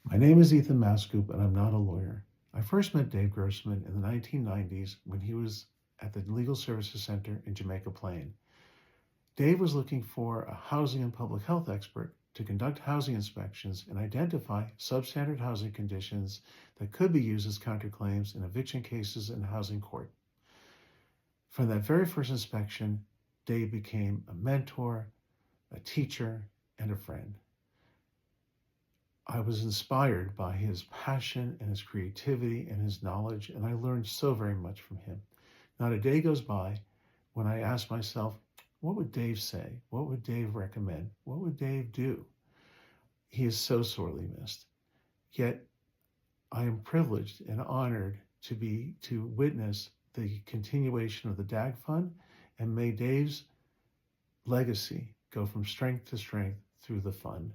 My name is Ethan Mascoop, and I'm not a lawyer. I first met Dave Grossman in the 1990s when he was at the Legal Services Center in Jamaica Plain. Dave was looking for a housing and public health expert to conduct housing inspections and identify substandard housing conditions that could be used as counterclaims in eviction cases in housing court. From that very first inspection, Dave became a mentor, a teacher, and a friend. I was inspired by his passion and his creativity and his knowledge, and I learned so very much from him. Not a day goes by when I ask myself, what would Dave say? What would Dave recommend? What would Dave do? He is so sorely missed. Yet I am privileged and honored to witness the continuation of the DAG Fund, and may Dave's legacy go from strength to strength through the fund.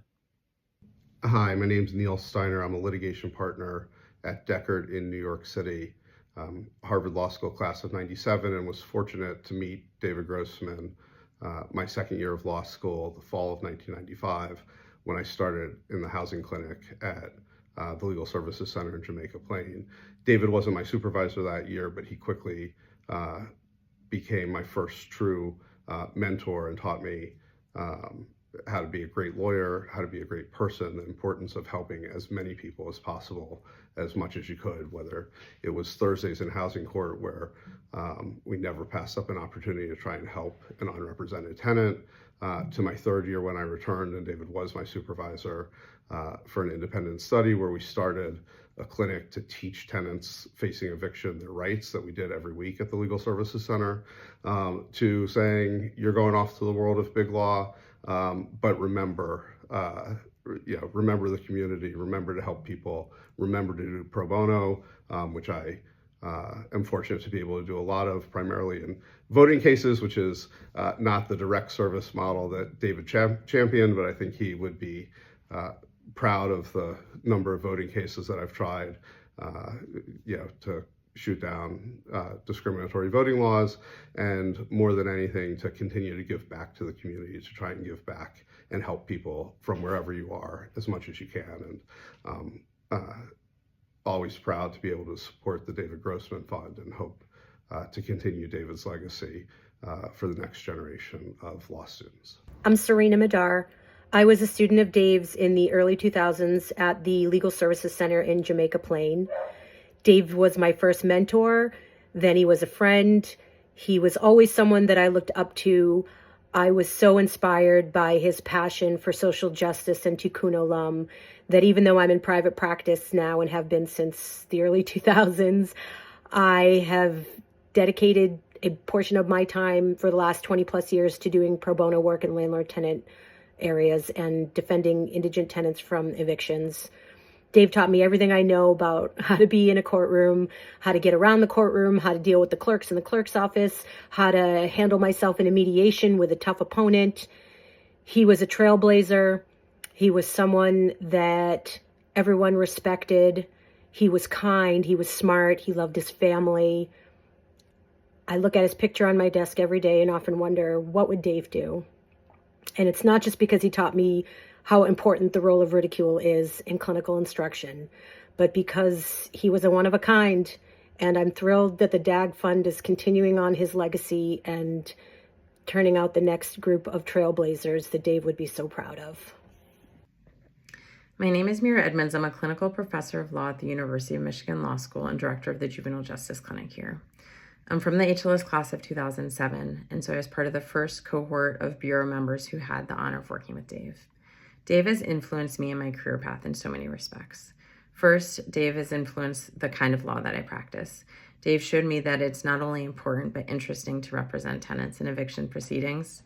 Hi, my name's Neil Steiner. I'm a litigation partner at Deckard in New York City, Harvard Law School class of '97, and was fortunate to meet David Grossman my second year of law school, the fall of 1995, when I started in the housing clinic at the Legal Services Center in Jamaica Plain. David wasn't my supervisor that year, but he quickly became my first true mentor and taught me how to be a great lawyer, how to be a great person, the importance of helping as many people as possible, as much as you could, whether it was Thursdays in housing court where we never passed up an opportunity to try and help an unrepresented tenant, to my third year when I returned and David was my supervisor for an independent study where we started a clinic to teach tenants facing eviction their rights that we did every week at the Legal Services Center, to saying, you're going off to the world of big law, but remember, remember the community, remember to help people, remember to do pro bono, which I am fortunate to be able to do a lot of, primarily in voting cases, which is not the direct service model that David championed, but I think he would be proud of the number of voting cases that I've tried, to shoot down discriminatory voting laws, and more than anything, to continue to give back to the community, to try and give back and help people from wherever you are as much as you can. And always proud to be able to support the David Grossman Fund and hope to continue David's legacy for the next generation of law students. I'm Serena Madar. I was a student of Dave's in the early 2000s at the Legal Services Center in Jamaica Plain. Dave was my first mentor, then he was a friend. He was always someone that I looked up to. I was so inspired by his passion for social justice and tikkun olam that even though I'm in private practice now and have been since the early 2000s, I have dedicated a portion of my time for the last 20 plus years to doing pro bono work in landlord-tenant areas and defending indigent tenants from evictions. Dave taught me everything I know about how to be in a courtroom, how to get around the courtroom, how to deal with the clerks in the clerk's office, how to handle myself in a mediation with a tough opponent. He was a trailblazer. He was someone that everyone respected. He was kind. He was smart. He loved his family. I look at his picture on my desk every day and often wonder, what would Dave do? And it's not just because he taught me how important the role of ridicule is in clinical instruction, but because he was a one of a kind. And I'm thrilled that the DAG Fund is continuing on his legacy and turning out the next group of trailblazers that Dave would be so proud of. My name is Mira Edmonds. I'm a clinical professor of law at the University of Michigan Law School and director of the Juvenile Justice Clinic here. I'm from the HLS class of 2007, and so I was part of the first cohort of Bureau members who had the honor of working with Dave. Dave has influenced me in my career path in so many respects. First, Dave has influenced the kind of law that I practice. Dave showed me that it's not only important but interesting to represent tenants in eviction proceedings.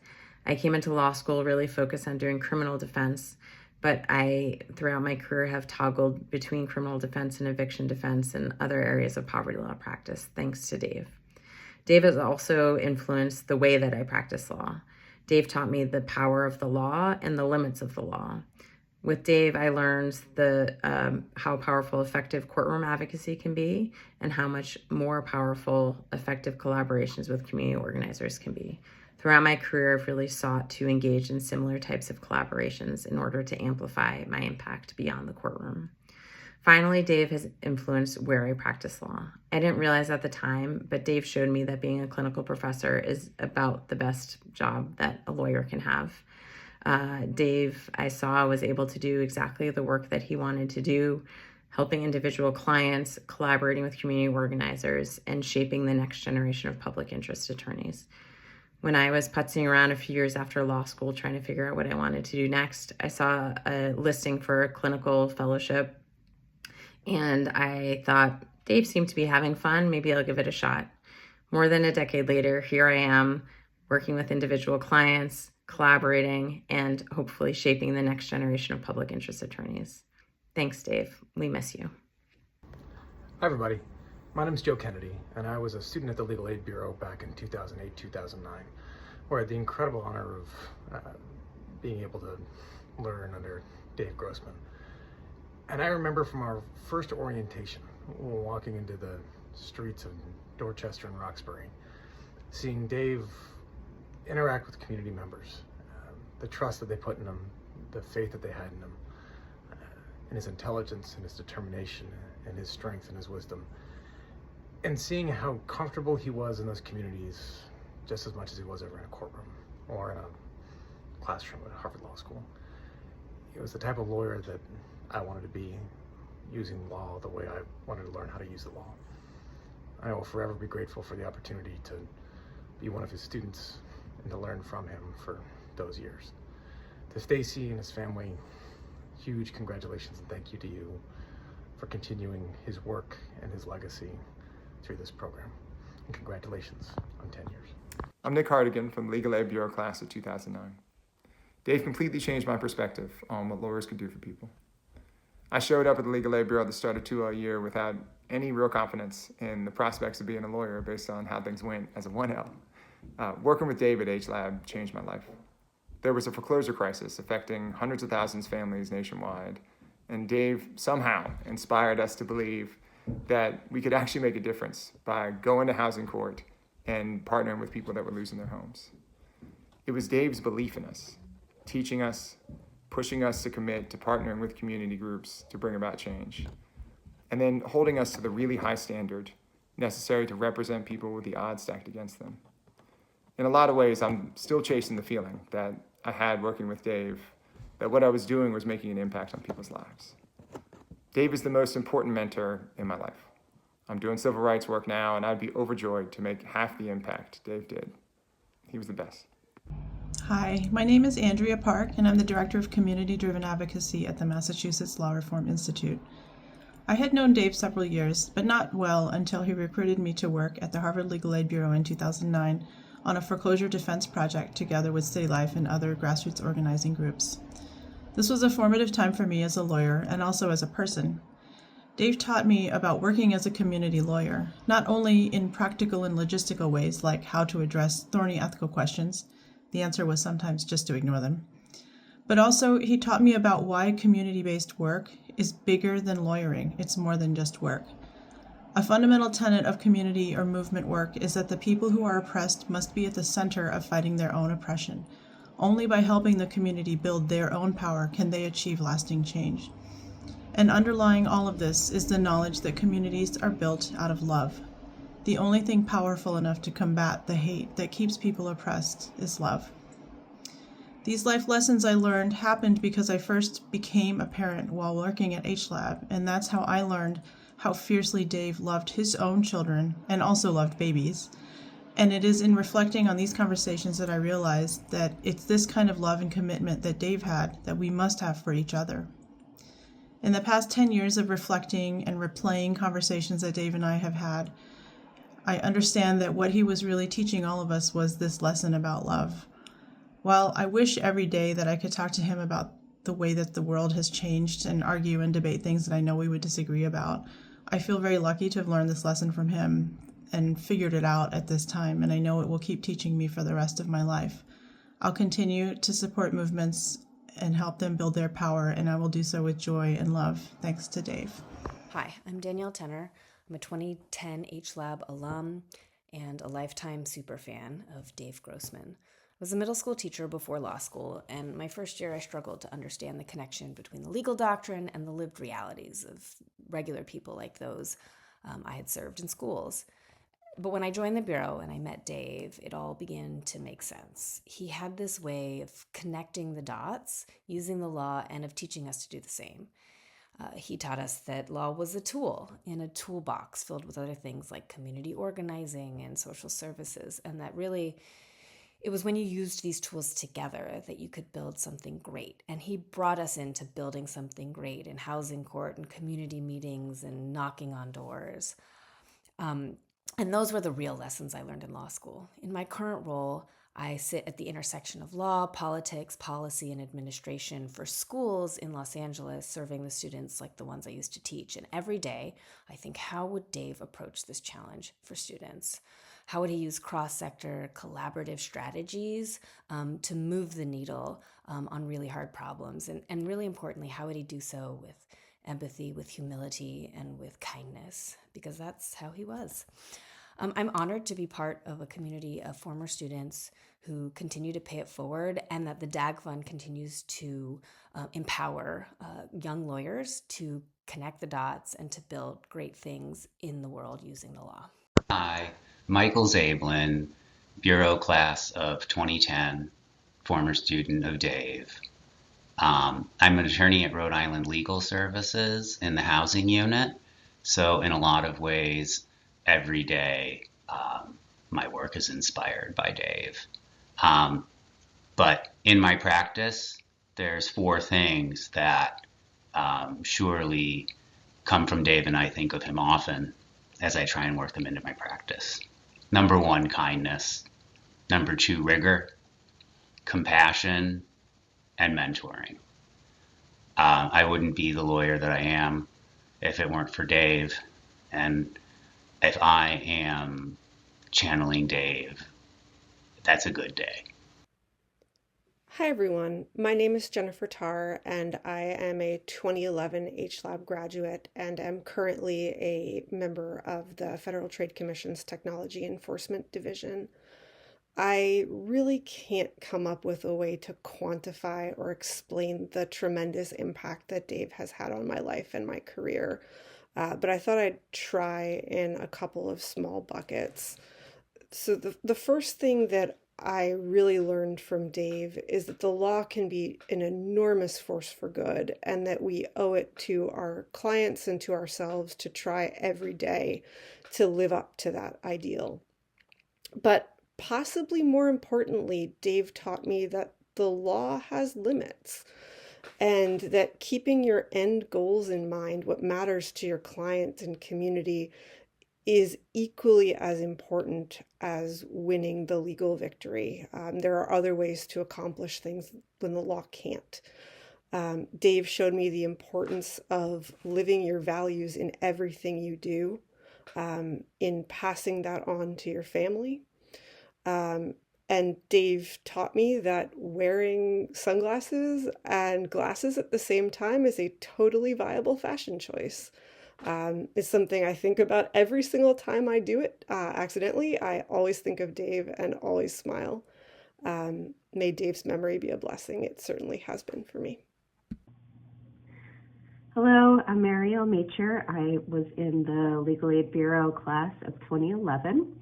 I came into law school really focused on doing criminal defense, but I, throughout my career, have toggled between criminal defense and eviction defense and other areas of poverty law practice, thanks to Dave. Dave has also influenced the way that I practice law. Dave taught me the power of the law and the limits of the law. With Dave, I learned how powerful effective courtroom advocacy can be and how much more powerful effective collaborations with community organizers can be. Throughout my career, I've really sought to engage in similar types of collaborations in order to amplify my impact beyond the courtroom. Finally, Dave has influenced where I practice law. I didn't realize at the time, but Dave showed me that being a clinical professor is about the best job that a lawyer can have. Dave, I saw, was able to do exactly the work that he wanted to do, helping individual clients, collaborating with community organizers, and shaping the next generation of public interest attorneys. When I was putzing around a few years after law school trying to figure out what I wanted to do next, I saw a listing for a clinical fellowship, and I thought, Dave seemed to be having fun, maybe I'll give it a shot. More than a decade later, here I am, working with individual clients, collaborating, and hopefully shaping the next generation of public interest attorneys. Thanks, Dave. We miss you. Hi, everybody. My name is Joe Kennedy, and I was a student at the Legal Aid Bureau back in 2008-2009, where I had the incredible honor of being able to learn under Dave Grossman. And I remember from our first orientation, walking into the streets of Dorchester and Roxbury, seeing Dave interact with community members, the trust that they put in him, the faith that they had in him, and his intelligence and his determination and his strength and his wisdom, and seeing how comfortable he was in those communities just as much as he was ever in a courtroom or in a classroom at Harvard Law School. He was the type of lawyer that I wanted to be, using law the way I wanted to learn how to use the law. I will forever be grateful for the opportunity to be one of his students and to learn from him for those years. To Stacy and his family, huge congratulations and thank you to you for continuing his work and his legacy through this program. And congratulations on 10 years. I'm Nick Hardigan from the Legal Aid Bureau class of 2009. Dave completely changed my perspective on what lawyers could do for people. I showed up at the Legal Aid Bureau at the start of 2L year without any real confidence in the prospects of being a lawyer based on how things went as a 1L. Working with Dave at H-Lab changed my life. There was a foreclosure crisis affecting hundreds of thousands of families nationwide, and Dave somehow inspired us to believe that we could actually make a difference by going to housing court and partnering with people that were losing their homes. It was Dave's belief in us, teaching us, pushing us to commit to partnering with community groups to bring about change, and then holding us to the really high standard necessary to represent people with the odds stacked against them. In a lot of ways, I'm still chasing the feeling that I had working with Dave, that what I was doing was making an impact on people's lives. Dave is the most important mentor in my life. I'm doing civil rights work now, and I'd be overjoyed to make half the impact Dave did. He was the best. Hi, my name is Andrea Park, and I'm the Director of Community-Driven Advocacy at the Massachusetts Law Reform Institute. I had known Dave several years, but not well until he recruited me to work at the Harvard Legal Aid Bureau in 2009 on a foreclosure defense project together with City Life and other grassroots organizing groups. This was a formative time for me as a lawyer and also as a person. Dave taught me about working as a community lawyer, not only in practical and logistical ways like how to address thorny ethical questions — the answer was sometimes just to ignore them — but also he taught me about why community-based work is bigger than lawyering. It's more than just work. A fundamental tenet of community or movement work is that the people who are oppressed must be at the center of fighting their own oppression. Only by helping the community build their own power can they achieve lasting change. And underlying all of this is the knowledge that communities are built out of love. The only thing powerful enough to combat the hate that keeps people oppressed is love. These life lessons I learned happened because I first became a parent while working at H-Lab, and that's how I learned how fiercely Dave loved his own children and also loved babies. And it is in reflecting on these conversations that I realized that it's this kind of love and commitment that Dave had that we must have for each other. In the past 10 years of reflecting and replaying conversations that Dave and I have had, I understand that what he was really teaching all of us was this lesson about love. While I wish every day that I could talk to him about the way that the world has changed and argue and debate things that I know we would disagree about, I feel very lucky to have learned this lesson from him and figured it out at this time, and I know it will keep teaching me for the rest of my life. I'll continue to support movements and help them build their power, and I will do so with joy and love. Thanks to Dave. Hi, I'm Danielle Tenner. I'm a 2010 H-Lab alum and a lifetime superfan of Dave Grossman. I was a middle school teacher before law school, and my first year I struggled to understand the connection between the legal doctrine and the lived realities of regular people like those I had served in schools. But when I joined the Bureau and I met Dave, it all began to make sense. He had this way of connecting the dots, using the law, and of teaching us to do the same. He taught us that law was a tool in a toolbox filled with other things like community organizing and social services, and that really it was when you used these tools together that you could build something great. And he brought us into building something great in housing court and community meetings and knocking on doors. And those were the real lessons I learned in law school. In my current role, I sit at the intersection of law, politics, policy, and administration for schools in Los Angeles, serving the students like the ones I used to teach. And every day, I think, how would Dave approach this challenge for students? How would he use cross-sector collaborative strategies to move the needle on really hard problems? And really importantly, how would he do so with empathy, with humility, and with kindness? Because that's how he was. I'm honored to be part of a community of former students who continue to pay it forward, and that the DAG Fund continues to empower young lawyers to connect the dots and to build great things in the world using the law. Hi, Michael Zablin, Bureau class of 2010, former student of Dave. I'm an attorney at Rhode Island Legal Services in the housing unit. So in a lot of ways, every day, my work is inspired by Dave. But in my practice, there's 4 things that surely come from Dave, and I think of him often as I try and work them into my practice. Number 1, kindness. Number 2, rigor, compassion, and mentoring. I wouldn't be the lawyer that I am if it weren't for Dave. And if I am channeling Dave, that's a good day. Hi everyone, my name is Jennifer Tarr and I am a 2011 HLab graduate and am currently a member of the Federal Trade Commission's Technology Enforcement Division. I really can't come up with a way to quantify or explain the tremendous impact that Dave has had on my life and my career, but I thought I'd try in a couple of small buckets. So the first thing that I really learned from Dave is that the law can be an enormous force for good, and that we owe it to our clients and to ourselves to try every day to live up to that ideal. But possibly more importantly, Dave taught me that the law has limits, and that keeping your end goals in mind, what matters to your clients and community, is equally as important as winning the legal victory. There are other ways to accomplish things when the law can't. Dave showed me the importance of living your values in everything you do, in passing that on to your family. And Dave taught me that wearing sunglasses and glasses at the same time is a totally viable fashion choice. It's something I think about every single time I do it accidentally. I always think of Dave and always smile. May Dave's memory be a blessing. It certainly has been for me. Hello, I'm Mariel Macher. I was in the Legal Aid Bureau class of 2011,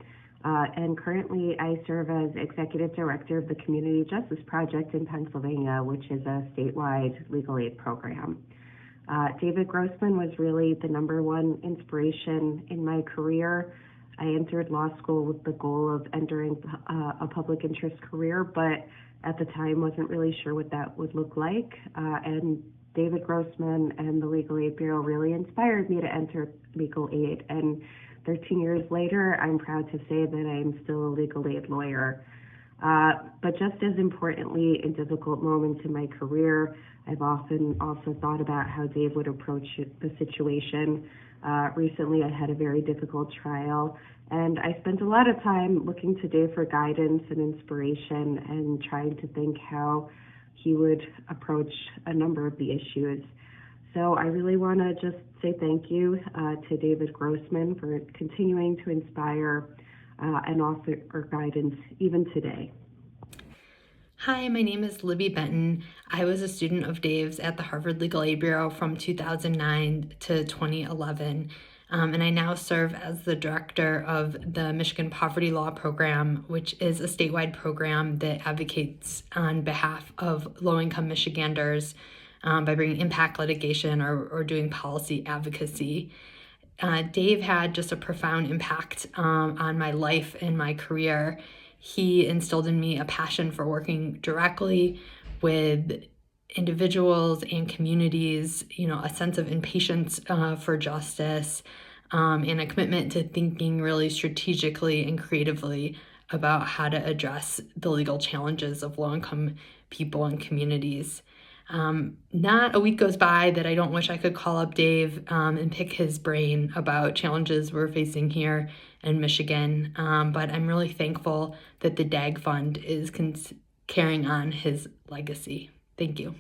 and currently I serve as Executive Director of the Community Justice Project in Pennsylvania, which is a statewide legal aid program. David Grossman was really the #1 inspiration in my career. I entered law school with the goal of entering a public interest career, but at the time wasn't really sure what that would look like. And David Grossman and the Legal Aid Bureau really inspired me to enter legal aid. And 13 years later, I'm proud to say that I'm still a legal aid lawyer. But just as importantly, in difficult moments in my career, I've often also thought about how Dave would approach the situation. Recently, I had a very difficult trial, and I spent a lot of time looking to Dave for guidance and inspiration and trying to think how he would approach a number of the issues. So I really want to just say thank you to David Grossman for continuing to inspire and offer guidance even today. Hi, my name is Libby Benton. I was a student of Dave's at the Harvard Legal Aid Bureau from 2009 to 2011, and I now serve as the director of the Michigan Poverty Law Program, which is a statewide program that advocates on behalf of low-income Michiganders by bringing impact litigation or doing policy advocacy. Dave had just a profound impact on my life and my career. He instilled in me a passion for working directly with individuals and communities, a sense of impatience for justice, and a commitment to thinking really strategically and creatively about how to address the legal challenges of low-income people and communities. Not a week goes by that I don't wish I could call up Dave and pick his brain about challenges we're facing here in Michigan, but I'm really thankful that the DAG Fund is carrying on his legacy. Thank you.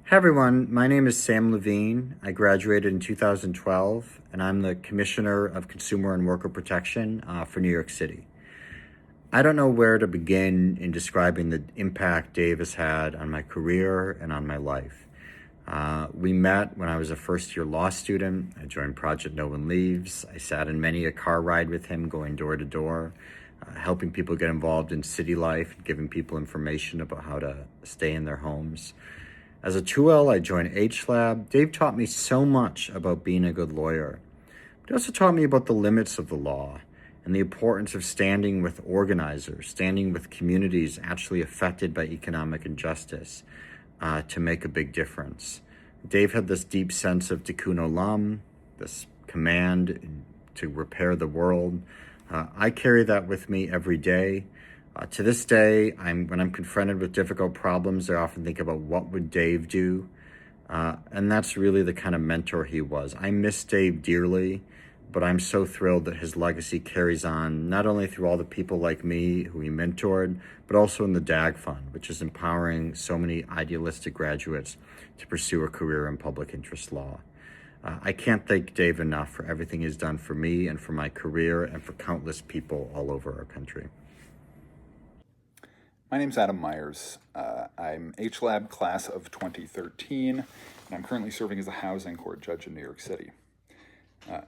Hi everyone, my name is Sam Levine. I graduated in 2012 and I'm the Commissioner of Consumer and Worker Protection for New York City. I don't know where to begin in describing the impact Dave has had on my career and on my life. We met when I was a first-year law student. I joined Project No One Leaves. I sat in many a car ride with him, going door to door, helping people get involved in city life, giving people information about how to stay in their homes. As a 2L, I joined H-Lab. Dave taught me so much about being a good lawyer. But he also taught me about the limits of the law and the importance of standing with organizers, standing with communities actually affected by economic injustice to make a big difference. Dave had this deep sense of tikkun olam, this command to repair the world. I carry that with me every day. To this day, when I'm confronted with difficult problems, I often think about what would Dave do? And that's really the kind of mentor he was. I miss Dave dearly, but I'm so thrilled that his legacy carries on, not only through all the people like me who he mentored, but also in the DAG Fund, which is empowering so many idealistic graduates to pursue a career in public interest law. I can't thank Dave enough for everything he's done for me and for my career and for countless people all over our country. My name's Adam Myers. I'm H-Lab class of 2013, and I'm currently serving as a housing court judge in New York City.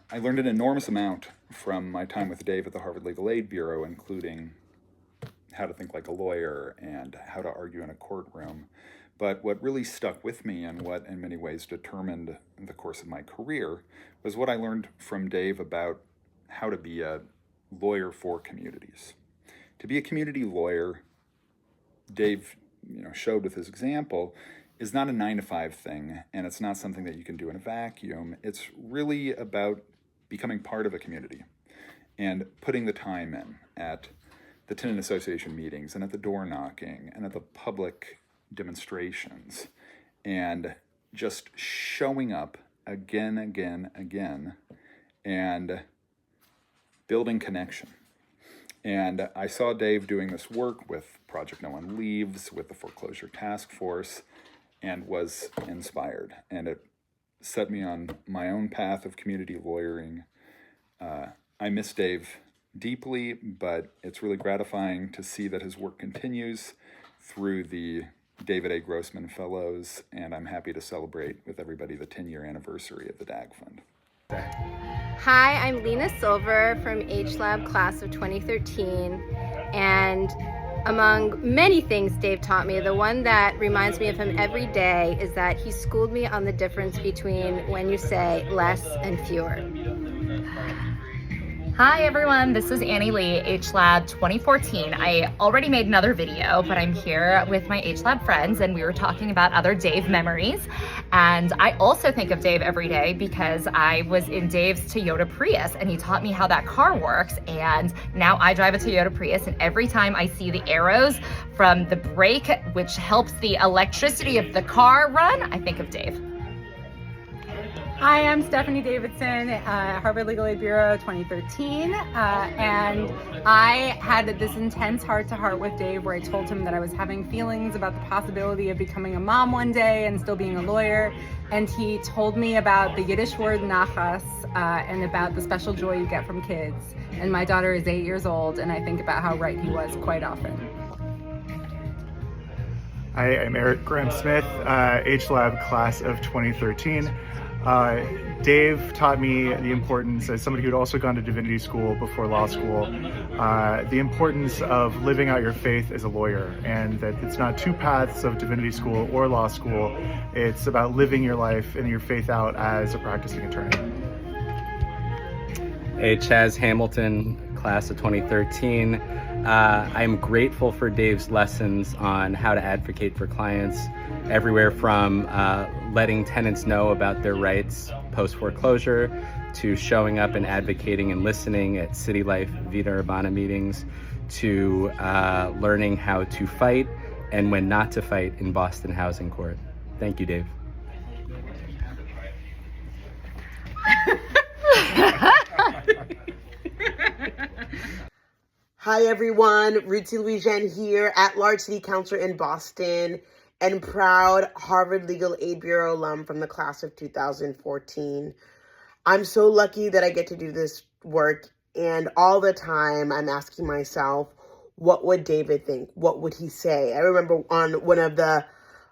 I learned an enormous amount from my time with Dave at the Harvard Legal Aid Bureau, including how to think like a lawyer and how to argue in a courtroom. But what really stuck with me and what in many ways determined the course of my career was what I learned from Dave about how to be a lawyer for communities. To be a community lawyer, Dave showed with his example, is not a 9-to-5 thing, and it's not something that you can do in a vacuum. It's really about becoming part of a community and putting the time in at the tenant association meetings and at the door knocking and at the public demonstrations and just showing up again, and building connection. And I saw Dave doing this work with Project No One Leaves, with the Foreclosure Task Force, and was inspired. And it set me on my own path of community lawyering. I miss Dave deeply, but it's really gratifying to see that his work continues through the David A. Grossman Fellows, and I'm happy to celebrate with everybody the 10-year anniversary of the DAG Fund. Hi, I'm Lena Silver from H-Lab class of 2013, and among many things Dave taught me, the one that reminds me of him every day is that he schooled me on the difference between when you say less and fewer. Hi everyone, this is Annie Lee, H-Lab 2014. I already made another video, but I'm here with my H-Lab friends and we were talking about other Dave memories. And I also think of Dave every day because I was in Dave's Toyota Prius and he taught me how that car works. And now I drive a Toyota Prius, and every time I see the arrows from the brake, which helps the electricity of the car run, I think of Dave. I am Stephanie Davidson, Harvard Legal Aid Bureau 2013, and I had this intense heart-to-heart with Dave where I told him that I was having feelings about the possibility of becoming a mom one day and still being a lawyer, and he told me about the Yiddish word nachas and about the special joy you get from kids. And my daughter is 8 years old, and I think about how right he was quite often. Hi, I'm Eric Graham-Smith, H-Lab class of 2013. Dave taught me the importance, as somebody who'd also gone to divinity school before law school, the importance of living out your faith as a lawyer, and that it's not two paths of divinity school or law school. It's about living your life and your faith out as a practicing attorney. Hey, Chaz Hamilton, class of 2013. I'm grateful for Dave's lessons on how to advocate for clients, everywhere from letting tenants know about their rights post-foreclosure to showing up and advocating and listening at City Life Vita Urbana meetings to learning how to fight and when not to fight in Boston Housing Court. Thank you, Dave. Hi everyone, Ruthie Louisiane here, at-large city councilor in Boston and proud Harvard Legal Aid Bureau alum from the class of 2014. I'm so lucky that I get to do this work, and all the time I'm asking myself, what would David think? What would he say? I remember on one of the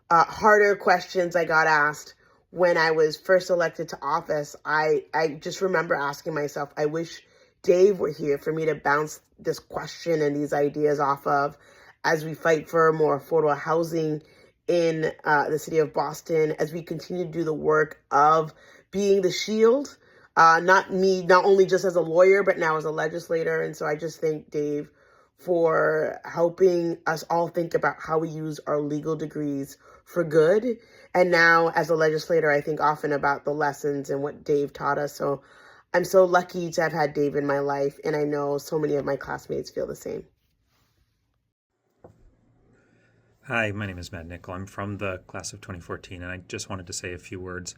harder questions I got asked when I was first elected to office, I just remember asking myself, I wish Dave were here for me to bounce this question and these ideas off of as we fight for more affordable housing in the city of Boston, as we continue to do the work of being the shield, not only just as a lawyer, but now as a legislator. And so I just thank Dave for helping us all think about how we use our legal degrees for good. And now as a legislator, I think often about the lessons and what Dave taught us. So I'm so lucky to have had Dave in my life, and I know so many of my classmates feel the same. Hi, my name is Matt Nickel. I'm from the class of 2014, and I just wanted to say a few words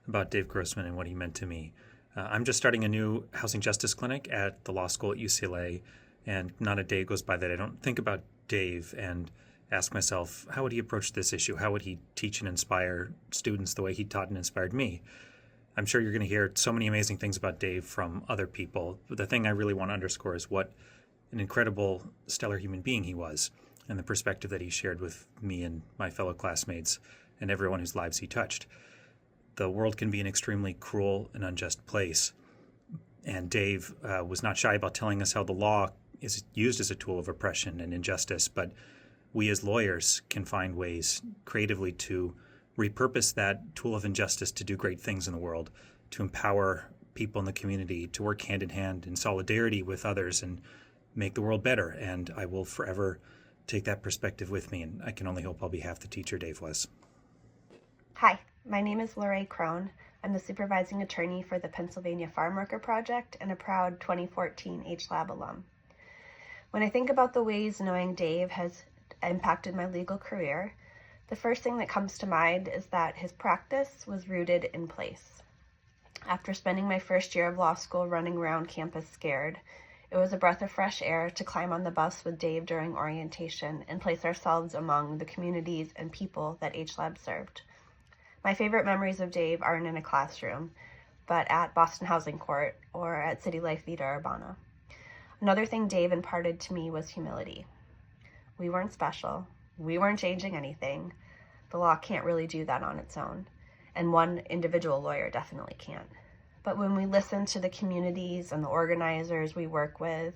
about Dave Grossman and what he meant to me. I'm just starting a new housing justice clinic at the law school at UCLA, and not a day goes by that I don't think about Dave and ask myself, how would he approach this issue? How would he teach and inspire students the way he taught and inspired me? I'm sure you're going to hear so many amazing things about Dave from other people, but the thing I really want to underscore is what an incredible, stellar human being he was, and the perspective that he shared with me and my fellow classmates and everyone whose lives he touched. The world can be an extremely cruel and unjust place, and Dave was not shy about telling us how the law is used as a tool of oppression and injustice, but we as lawyers can find ways creatively to repurpose that tool of injustice to do great things in the world, to empower people in the community, to work hand in hand in solidarity with others and make the world better. And I will forever take that perspective with me, and I can only hope I'll be half the teacher Dave was. Hi, my name is Lorraine Crone. I'm the supervising attorney for the Pennsylvania Farm Worker Project and a proud 2014 H-Lab alum. When I think about the ways knowing Dave has impacted my legal career, the first thing that comes to mind is that his practice was rooted in place. After spending my first year of law school running around campus scared, it was a breath of fresh air to climb on the bus with Dave during orientation and place ourselves among the communities and people that H-Lab served. My favorite memories of Dave aren't in a classroom, but at Boston Housing Court or at City Life Vita Urbana. Another thing Dave imparted to me was humility. We weren't special. We weren't changing anything. The law can't really do that on its own, and one individual lawyer definitely can't. But when we listen to the communities and the organizers we work with,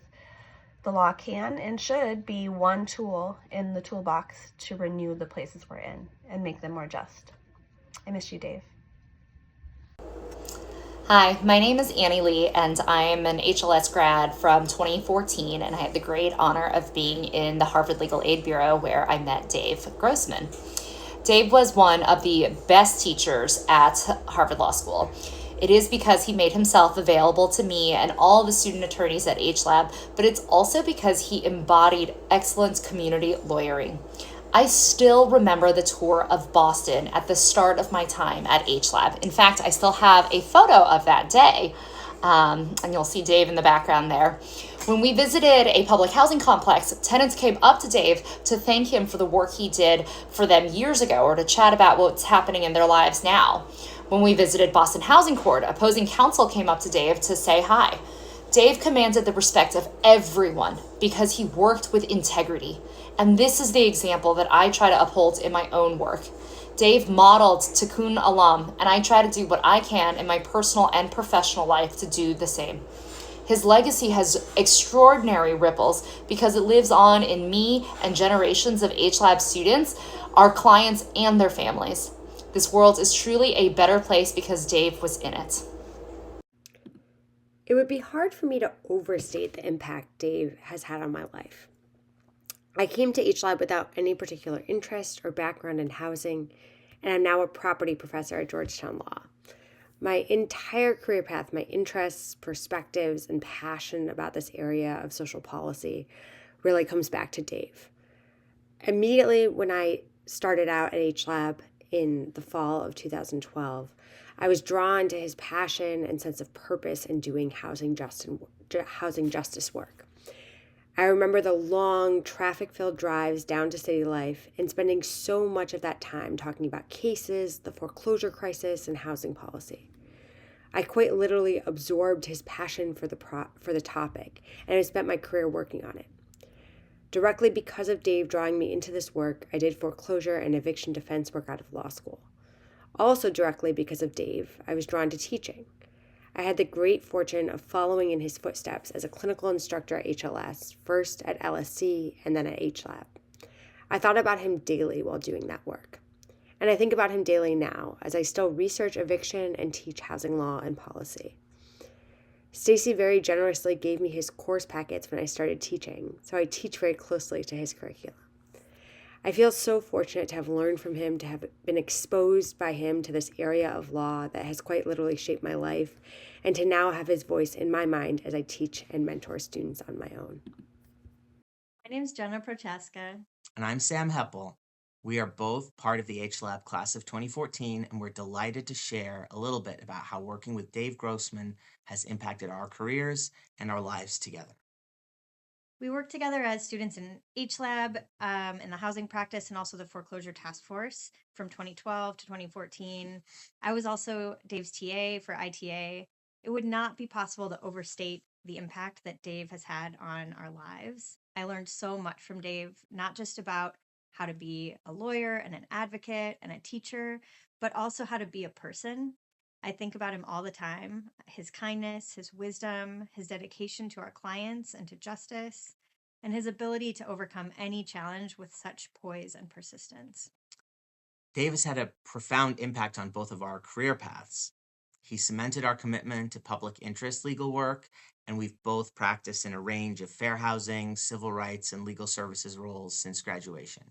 the law can and should be one tool in the toolbox to renew the places we're in and make them more just. I miss you, Dave. Hi, my name is Annie Lee, and I'm an HLS grad from 2014, and I have the great honor of being in the Harvard Legal Aid Bureau, where I met Dave Grossman. Dave was one of the best teachers at Harvard Law School. It is because he made himself available to me and all the student attorneys at H-Lab, but it's also because he embodied excellent community lawyering. I still remember the tour of Boston at the start of my time at HLab. In fact, I still have a photo of that day, and you'll see Dave in the background there. When we visited a public housing complex, tenants came up to Dave to thank him for the work he did for them years ago or to chat about what's happening in their lives now. When we visited Boston Housing Court, opposing counsel came up to Dave to say hi. Dave commanded the respect of everyone because he worked with integrity. And this is the example that I try to uphold in my own work. Dave modeled Tikkun Olam, and I try to do what I can in my personal and professional life to do the same. His legacy has extraordinary ripples because it lives on in me and generations of HLab students, our clients, and their families. This world is truly a better place because Dave was in it. It would be hard for me to overstate the impact Dave has had on my life. I came to HLab without any particular interest or background in housing, and I'm now a property professor at Georgetown Law. My entire career path, my interests, perspectives, and passion about this area of social policy really comes back to Dave. Immediately when I started out at HLab in the fall of 2012, I was drawn to his passion and sense of purpose in doing housing justice work. I remember the long, traffic-filled drives down to City Life and spending so much of that time talking about cases, the foreclosure crisis, and housing policy. I quite literally absorbed his passion for the topic, and I spent my career working on it. Directly because of Dave drawing me into this work, I did foreclosure and eviction defense work out of law school. Also directly because of Dave, I was drawn to teaching. I had the great fortune of following in his footsteps as a clinical instructor at HLS, first at LSC and then at HLab. I thought about him daily while doing that work. And I think about him daily now as I still research eviction and teach housing law and policy. Stacy very generously gave me his course packets when I started teaching, so I teach very closely to his curriculum. I feel so fortunate to have learned from him, to have been exposed by him to this area of law that has quite literally shaped my life, and to now have his voice in my mind as I teach and mentor students on my own. My name is Jenna Prochaska. And I'm Sam Heppel. We are both part of the HLab class of 2014, and we're delighted to share a little bit about how working with Dave Grossman has impacted our careers and our lives together. We worked together as students in HLab, in the housing practice, and also the foreclosure task force from 2012 to 2014. I was also Dave's TA for ITA. It would not be possible to overstate the impact that Dave has had on our lives. I learned so much from Dave, not just about how to be a lawyer and an advocate and a teacher, but also how to be a person. I think about him all the time, his kindness, his wisdom, his dedication to our clients and to justice, and his ability to overcome any challenge with such poise and persistence. Dave has had a profound impact on both of our career paths. He cemented our commitment to public interest legal work, and we've both practiced in a range of fair housing, civil rights, and legal services roles since graduation.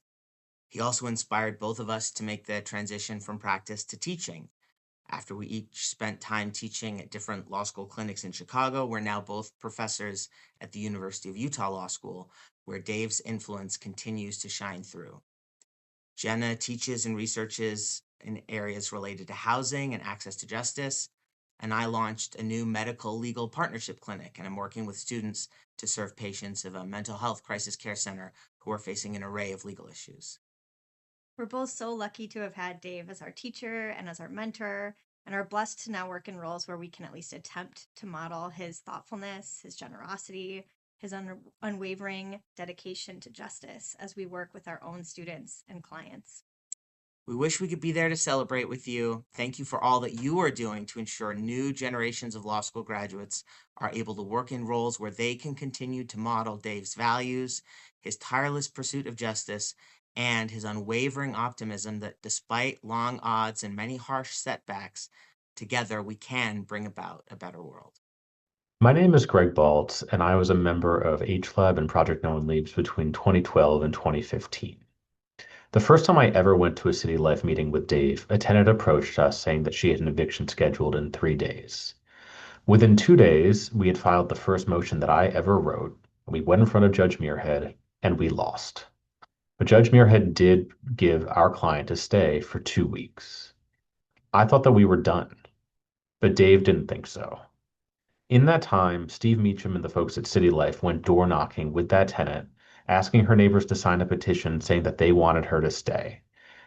He also inspired both of us to make the transition from practice to teaching. After we each spent time teaching at different law school clinics in Chicago, we're now both professors at the University of Utah Law School, where Dave's influence continues to shine through. Jenna teaches and researches in areas related to housing and access to justice, and I launched a new medical legal partnership clinic, and I'm working with students to serve patients of a mental health crisis care center who are facing an array of legal issues. We're both so lucky to have had Dave as our teacher and as our mentor, and are blessed to now work in roles where we can at least attempt to model his thoughtfulness, his generosity, his unwavering dedication to justice as we work with our own students and clients. We wish we could be there to celebrate with you. Thank you for all that you are doing to ensure new generations of law school graduates are able to work in roles where they can continue to model Dave's values, his tireless pursuit of justice, and his unwavering optimism that despite long odds and many harsh setbacks, together we can bring about a better world. My name is Greg Baltz, and I was a member of HLab and Project No One Leaves between 2012 and 2015. The first time I ever went to a City Life meeting with Dave, a tenant approached us saying that she had an eviction scheduled in 3 days. Within 2 days, we had filed the first motion that I ever wrote. We went in front of Judge Muirhead, and we lost. But Judge Muirhead did give our client a stay for 2 weeks. I thought that we were done, but Dave didn't think so. In that time, Steve Meacham and the folks at City Life went door knocking with that tenant, asking her neighbors to sign a petition saying that they wanted her to stay.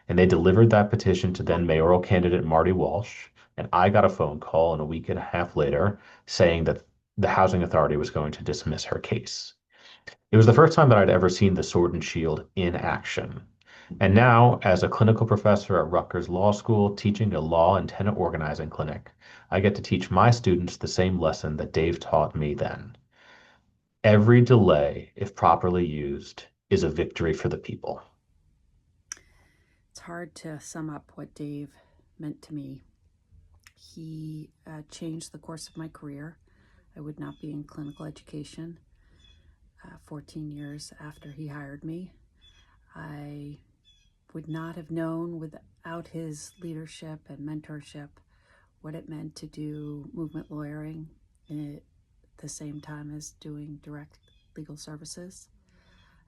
And they delivered that petition to then mayoral candidate Marty Walsh, and I got a phone call a week and a half later saying that the housing authority was going to dismiss her case. It was the first time that I'd ever seen the sword and shield in action. And now, as a clinical professor at Rutgers Law School teaching a law and tenant organizing clinic, I get to teach my students the same lesson that Dave taught me then. Every delay, if properly used, is a victory for the people. It's hard to sum up what Dave meant to me. He changed the course of my career. I would not be in clinical education 14 years after he hired me. I would not have known without his leadership and mentorship what it meant to do movement lawyering at the same time as doing direct legal services.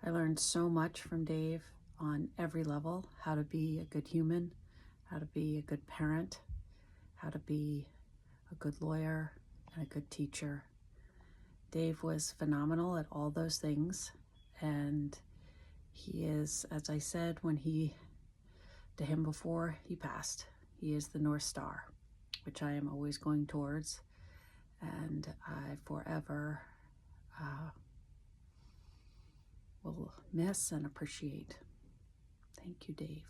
I learned so much from Dave on every level: how to be a good human, how to be a good parent, how to be a good lawyer and a good teacher. Dave was phenomenal at all those things, and he is, as I said to him before he passed, he is the North Star, which I am always going towards, and I forever will miss and appreciate. Thank you, Dave.